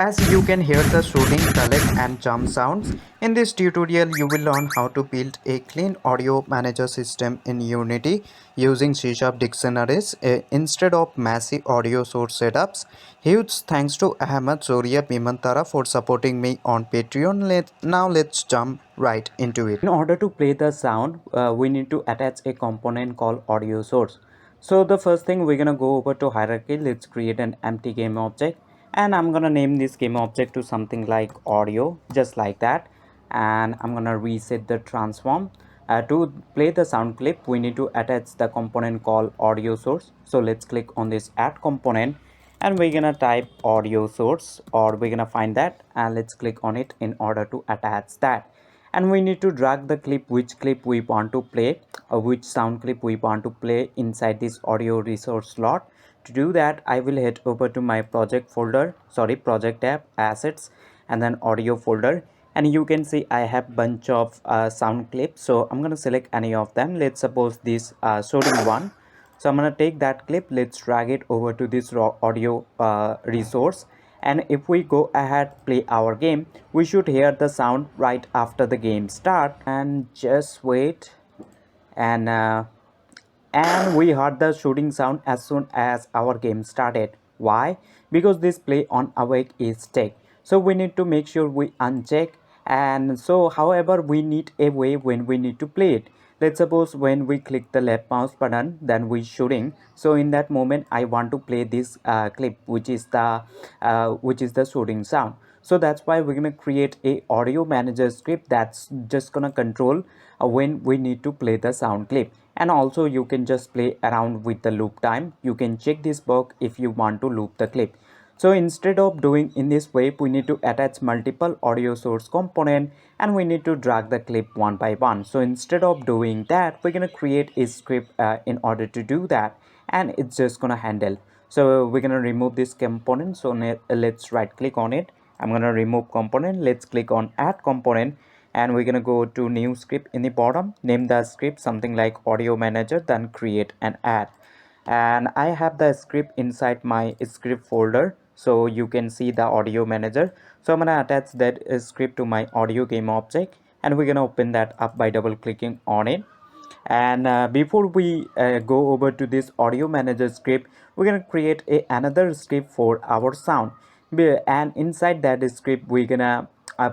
As you can hear the shooting, collect and jump sounds, in this tutorial you will learn how to build a clean audio manager system in Unity using C# dictionaries instead of messy audio source setups. Huge thanks to Ahmad, Surya, Bimantara for supporting me on Patreon. Now let's jump right into it. In order to play the sound, we need to attach a component called audio source. So the first thing, we're gonna go over to hierarchy. Let's create an empty game object, and I'm gonna name this game object to something like audio, just like that. And I'm gonna reset the transform. To play the sound clip, we need to attach the component called audio source. So let's click on this add component, and we're gonna type audio source, or we're gonna find that, and let's click on it in order to attach that. And we need to drag the clip, which clip we want to play, or which sound clip we want to play inside this audio resource slot. To do that, I will head over to my project folder, project tab, assets, and then audio folder. And you can see I have bunch of sound clips, so I'm going to select any of them. Let's suppose this shooting one. So I'm going to take that clip, let's drag it over to this raw audio resource. And if we go ahead play our game, we should hear the sound right after the game start. And just wait, and we heard the shooting sound as soon as our game started. Why? Because this play on awake is checked, so we need to make sure we uncheck. And so however, we need a way when we need to play it. Let's suppose when we click the left mouse button, then we shooting. So in that moment I want to play this clip, which is the shooting sound. So that's why we're gonna create a audio manager script that's just gonna control when we need to play the sound clip. And also you can just play around with the loop time. You can check this box if you want to loop the clip. So instead of doing in this way, we need to attach multiple audio source component, and we need to drag the clip one by one. So instead of doing that, we're going to create a script in order to do that, and it's just going to handle. So we're going to remove this component. So let's right click on it. I'm going to remove component. Let's click on add component, and we're going to go to new script in the bottom. Name the script something like audio manager, then create and add. And I have the script inside my script folder, so you can see the audio manager. So I'm gonna attach that script to my audio game object, and we're gonna open that up by double clicking on it. And before we go over to this audio manager script, we're gonna create another script for our sound. And inside that script, we're gonna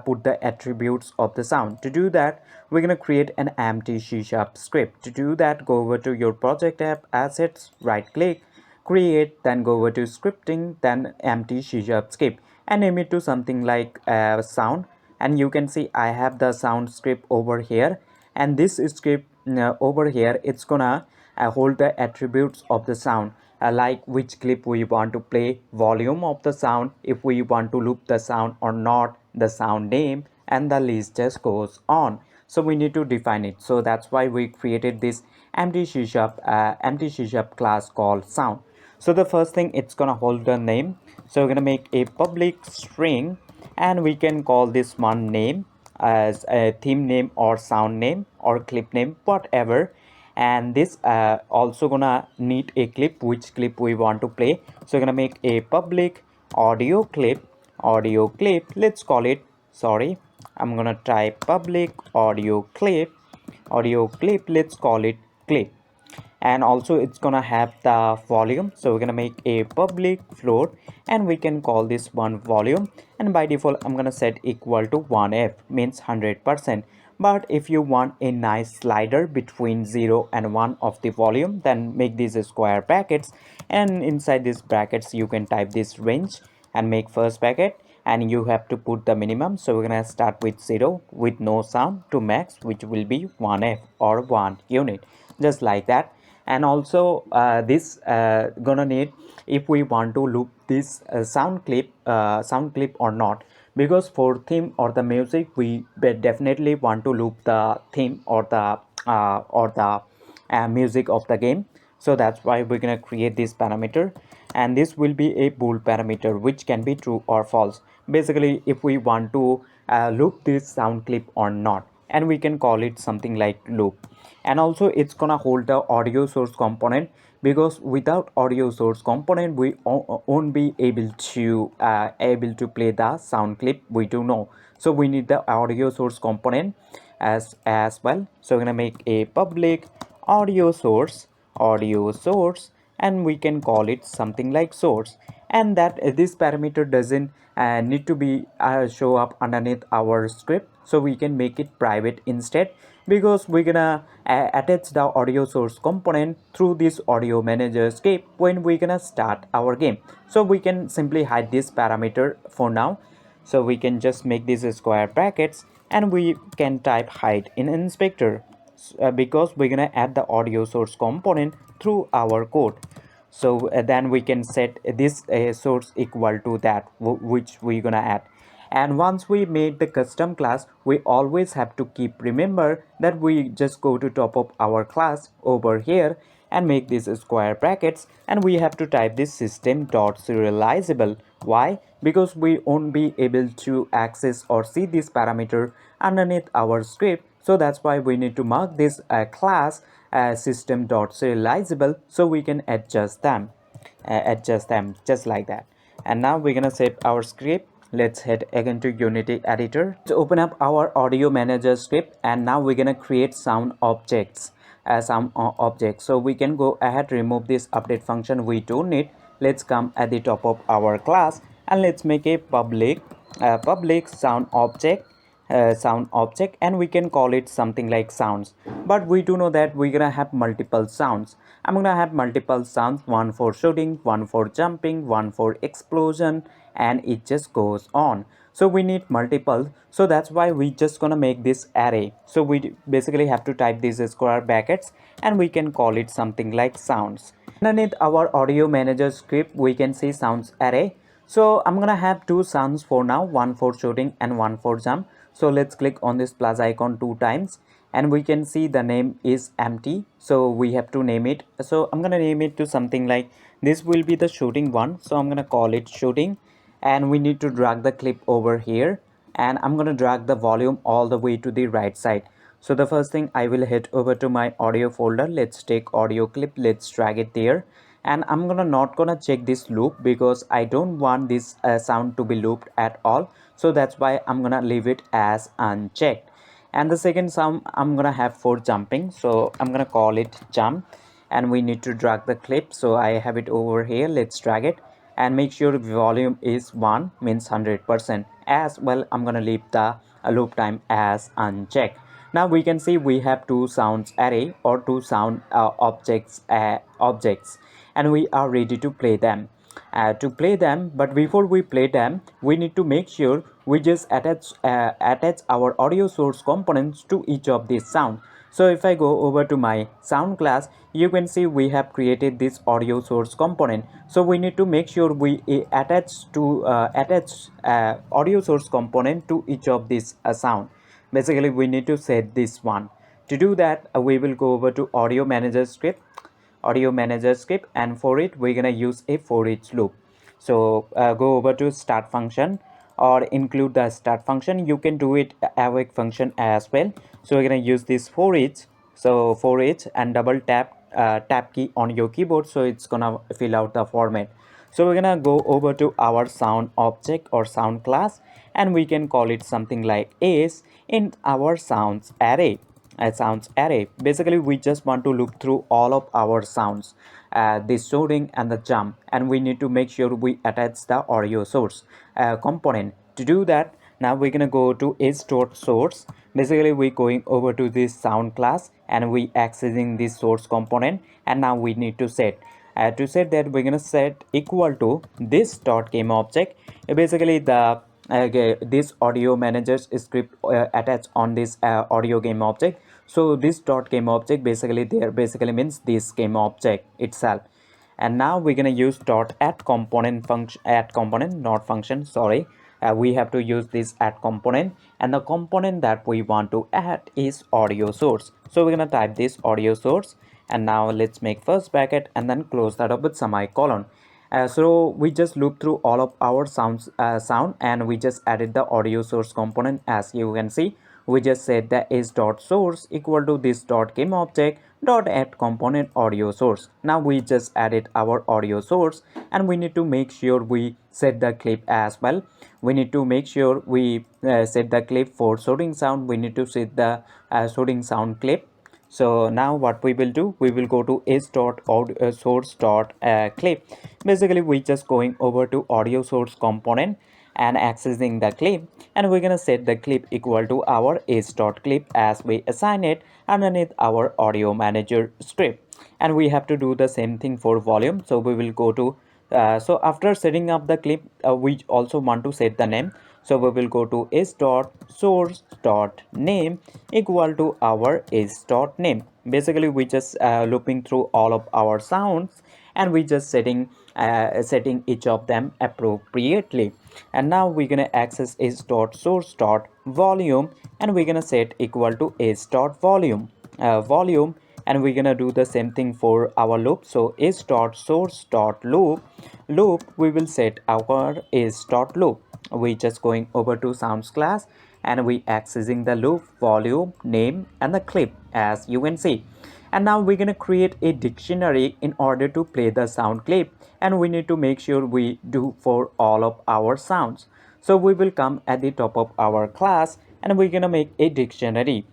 put the attributes of the sound. To do that, we're gonna create an empty C# script. To do that, go over to your project app, assets, right click, create, then go over to scripting, then empty C# script, and name it to something like sound. And you can see I have the sound script over here, and this script over here, it's gonna hold the attributes of the sound, like which clip we want to play, volume of the sound, if we want to loop the sound or not, the sound name, and the list just goes on. So we need to define it. So that's why we created this empty C# class called sound. So the first thing, it's gonna hold the name. So we're gonna make a public string, and we can call this one name as a theme name or sound name or clip name, whatever. And this also gonna need a clip, which clip we want to play. So we're gonna make a public audio clip, let's call it, I'm gonna type public audio clip, let's call it clip. And also it's gonna have the volume, so we're gonna make a public float, and we can call this one volume. And by default I'm gonna set equal to 1f, means 100%. But if you want a nice slider between 0 and 1 of the volume, then make these square brackets, and inside these brackets you can type this range and make first bracket, and you have to put the minimum. So we're gonna start with 0 with no sound to max, which will be 1f or 1 unit, just like that. And also this gonna need, if we want to loop this sound clip or not, because for theme or the music, we definitely want to loop the theme or the music of the game. So that's why we're gonna create this parameter, and this will be a bool parameter, which can be true or false. Basically, if we want to loop this sound clip or not. and we can call it something like loop. And also it's gonna hold the audio source component, because without audio source component we won't be able to play the sound clip we do know. So we need the audio source component as well. So we're gonna make a public audio source, and we can call it something like source. And that this parameter doesn't need to be show up underneath our script, so we can make it private instead, because we're gonna attach the audio source component through this audio manager script when we're gonna start our game. So we can simply hide this parameter for now. So we can just make these square brackets, and we can type hide in inspector, because we're gonna add the audio source component through our code. So then we can set this source equal to that which we're gonna add. And once we made the custom class, we always have to keep remember that we just go to top of our class over here and make these square brackets, and we have to type this system dot serializable. Why? Because we won't be able to access or see this parameter underneath our script. So that's why we need to mark this class system dot serializable, so we can adjust them just like that. And now we're gonna save our script. Let's head again to Unity editor to open up our audio manager script, and now we're gonna create sound objects as some objects. So we can go ahead, remove this update function we don't need. Let's come at the top of our class, and let's make a public sound object, and we can call it something like sounds. But we do know that we're gonna have multiple sounds. I'm gonna have multiple sounds, one for shooting, one for jumping, one for explosion, and it just goes on. So we need multiple, so that's why we just gonna make this array. So we basically have to type these square brackets, and we can call it something like sounds. Underneath our audio manager script we can see sounds array. So I'm gonna have two sounds for now, one for shooting and one for jump. So let's click on this plus icon two times, and we can see the name is empty, so we have to name it. So I'm gonna name it to something like, this will be the shooting one, so I'm gonna call it shooting. And we need to drag the clip over here, and I'm gonna drag the volume all the way to the right side. So the first thing, I will head over to my audio folder. Let's take audio clip, let's drag it there. And I'm gonna not gonna check this loop, because I don't want this sound to be looped at all. So that's why I'm gonna leave it as unchecked. And the second sound I'm gonna have for jumping, so I'm gonna call it jump. And we need to drag the clip, so I have it over here. Let's drag it, and make sure volume is 1, means 100%. As well, I'm gonna leave the loop time as unchecked. Now we can see we have two sounds array, or two sound objects, and we are ready to play them. But before we play them, we need to make sure we just attach our audio source components to each of these sound. So if I go over to my sound class, you can see we have created this audio source component. So we need to make sure we attach audio source component to each of these sound. Basically we need to set this one. To do that, we will go over to audio manager script, and for it we're gonna use a for each loop. So go over to start function, or include the start function. You can do it awake function as well. So we're gonna use this for each. So for each, and double tap key on your keyboard, so it's gonna fill out the format. So we're gonna go over to our sound object or sound class, and we can call it something like is in our sounds array. Basically we just want to look through all of our sounds, the shooting and the jump, and we need to make sure we attach the audio source component. To do that, now we're gonna go to is.source. Basically we're going over to this sound class, and we accessing this source component, and now we need to set that, we're gonna set equal to this dot game object. Basically the this audio managers script attached on this audio game object. So this dot game object basically there basically means this game object itself. And now we're gonna use dot add component function, add component, not function, sorry. We have to use this add component, and the component that we want to add is audio source. So we're gonna type this audio source, and now let's make first bracket and then close that up with semicolon. So we just loop through all of our sound, and we just added the audio source component. As you can see, we just set the is dot source equal to this dot game object dot add component audio source. Now we just added our audio source, and we need to make sure we set the clip as well. We need to make sure we set the clip for shooting sound. We need to set the shooting sound clip. So now what we will do, we will go to is dot audio source dot clip. Basically we just going over to audio source component and accessing the clip, and we're gonna set the clip equal to our is dot clip as we assign it underneath our audio manager script. And we have to do the same thing for volume. So we will go to so after setting up the clip, we also want to set the name. So we will go to is dot source dot name equal to our is dot name. Basically we just looping through all of our sounds, and we just setting each of them appropriately. And now we're gonna access is dot source dot volume, and we're gonna set equal to is dot volume, and we're gonna do the same thing for our loop. So is dot source dot loop we will set our is dot loop. We just going over to sounds class, and we accessing the loop volume name and the clip as you can see. And now we're gonna create a dictionary in order to play the sound clip, and we need to make sure we do for all of our sounds. So we will come at the top of our class, and we're gonna make a dictionary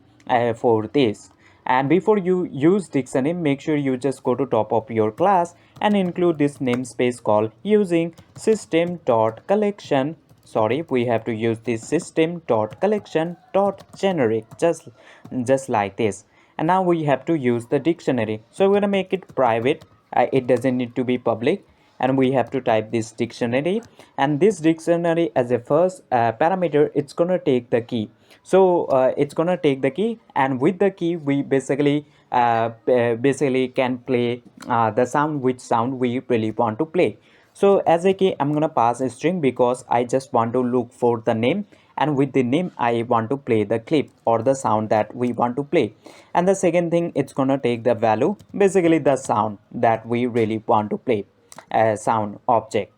for this. And before you use dictionary, make sure you just go to top of your class and include this namespace called using system dot collection. Sorry, we have to use this system dot collection dot generic, just like this. And now we have to use the dictionary, so we're gonna make it private. It doesn't need to be public, and we have to type this dictionary. And this dictionary, as a first parameter, it's gonna take the key. So it's gonna take the key, and with the key we basically can play the sound, which sound we really want to play. So as a key, I'm gonna pass a string because I just want to look for the name, and with the name I want to play the clip or the sound that we want to play. And the second thing, it's gonna take the value, basically the sound that we really want to play, sound object.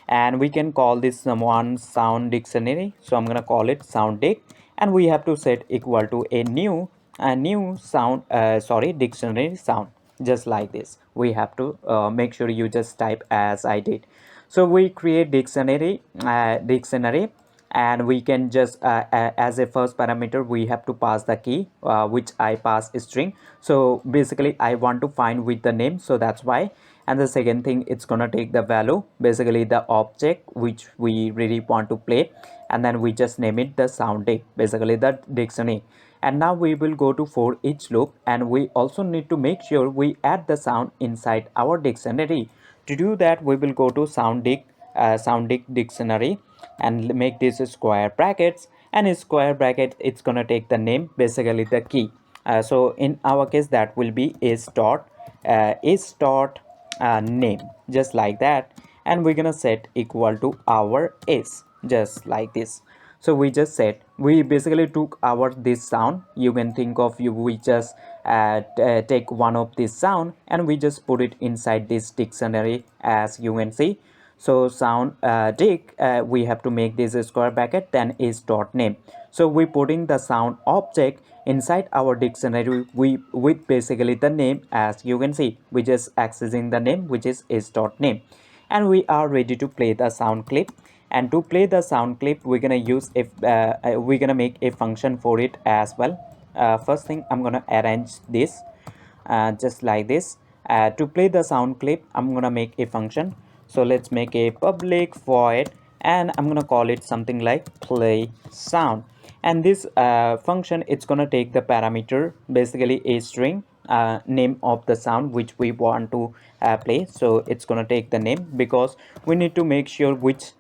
And we can call this one sound dictionary, so I'm gonna call it sound dic. And we have to set equal to a new sound dictionary sound, just like this. We have to make sure you just type as I did. So we create dictionary, and we can just as a first parameter we have to pass the key, which I pass string. So basically I want to find with the name, so that's why. And the second thing, it's gonna take the value, basically the object which we really want to play, and then we just name it the sound dic, basically the dictionary. And now we will go to for each loop, and we also need to make sure we add the sound inside our dictionary. To do that, we will go to sound dic dictionary, and make this square brackets. And in square bracket, it's gonna take the name, basically the key. So in our case, that will be is dot name, just like that. And we're gonna set equal to our is, just like this. So we just said we basically took our this sound. You can think of you we just take one of this sound, and we just put it inside this dictionary, as you can see. So sound dic, we have to make this a square bracket, then is dot name. So we putting the sound object inside our dictionary, we with basically the name, as you can see. We just accessing the name, which is dot name. And we are ready to play the sound clip. And to play the sound clip, we're gonna use if we're gonna make a function for it as well. First thing, I'm gonna arrange this just like this. To play the sound clip, I'm gonna make a function. So let's make a public void, and I'm gonna call it something like play sound. And this function, it's gonna take the parameter, basically a string, name of the sound which we want to play. So it's gonna take the name because we need to make sure which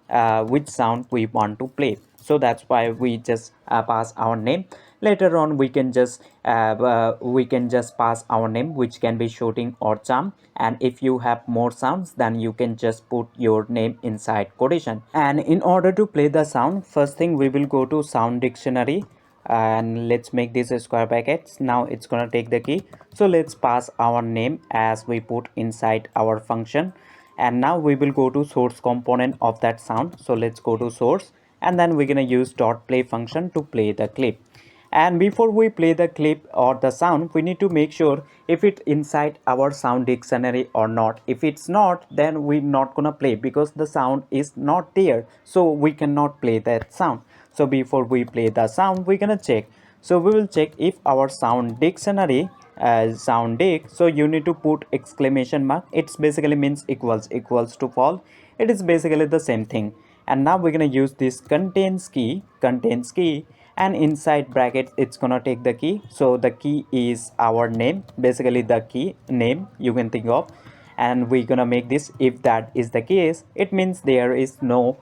sound we want to play. So that's why we just pass our name. Later on we can just pass our name, which can be shooting or charm. And if you have more sounds, then you can just put your name inside quotation. And in order to play the sound, first thing, we will go to sound dictionary, and let's make this a square brackets. Now it's gonna take the key, so let's pass our name as we put inside our function. And now we will go to source component of that sound. So let's go to source, and then we're gonna use dot play function to play the clip. And before we play the clip or the sound, we need to make sure if it's inside our sound dictionary or not. If it's not, then we're not gonna play because the sound is not there, so we cannot play that sound. So before we play the sound, we're gonna check. So we will check if our sound dictionary sound dic, so you need to put exclamation mark. It's basically means equals to false. It is basically the same thing. And now we're gonna use this contains key, and inside brackets it's gonna take the key. So the key is our name, basically the key name you can think of. And we're gonna make this, if that is the case, it means there is no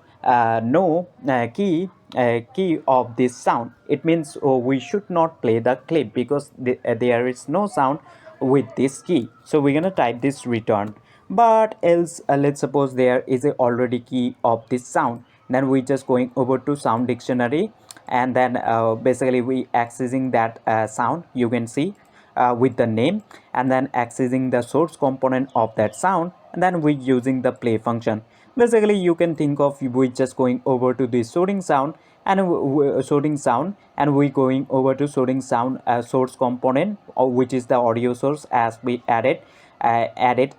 key of this sound. It means we should not play the clip because there is no sound with this key. So we're gonna type this return. But else, let's suppose there is a already key of this sound, then we just going over to sound dictionary, and then basically we accessing that sound, you can see with the name, and then accessing the source component of that sound, and then we using the play function. Basically you can think of we just going over to the sorting sound, and we going over to sorting sound source component, which is the audio source, as we added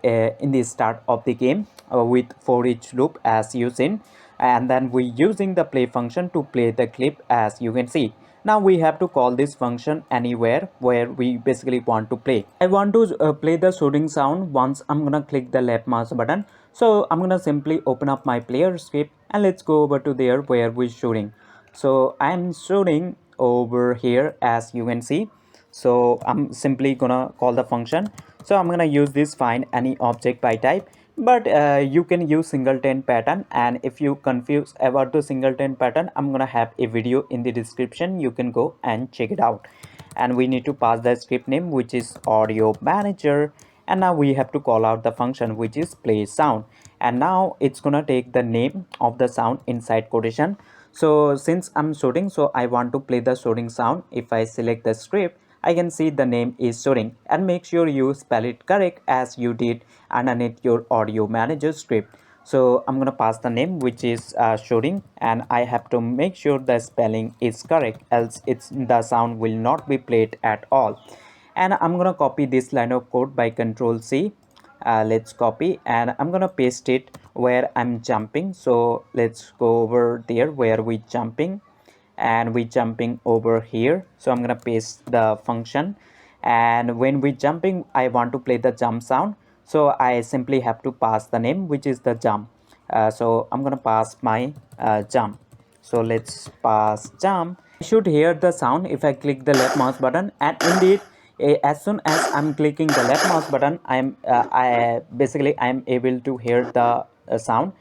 in the start of the game with for each loop, as you seen. And then we using the play function to play the clip, as you can see. Now we have to call this function anywhere where we basically want to play. I want to play the shooting sound. Once I'm gonna click the left mouse button, so I'm gonna simply open up my player script, and let's go over to there where we're shooting. So I'm shooting over here, as you can see. So I'm simply gonna call the function. So I'm gonna use this find any object by type, but you can use singleton pattern. And if you confuse about the singleton pattern, I'm gonna have a video in the description, you can go and check it out. And we need to pass the script name, which is audio manager. And now we have to call out the function, which is play sound. And now it's gonna take the name of the sound inside quotation. So since I'm shooting, so I want to play the shooting sound. If I select the script, I can see the name is shooting, and make sure you spell it correct as you did underneath your audio manager script. So I'm gonna pass the name, which is shooting, and I have to make sure the spelling is correct, else it's the sound will not be played at all. And I'm gonna copy this line of code by Control C. Let's copy, and I'm gonna paste it where I'm jumping. So let's go over there where we jumping, and we jumping over here. So I'm gonna paste the function, and when we jumping, I want to play the jump sound. So I simply have to pass the name, which is the jump. So I'm gonna pass my jump. So let's pass jump. I should hear the sound if I click the left mouse button, and indeed as soon as I'm clicking the left mouse button, I'm able to hear the sound.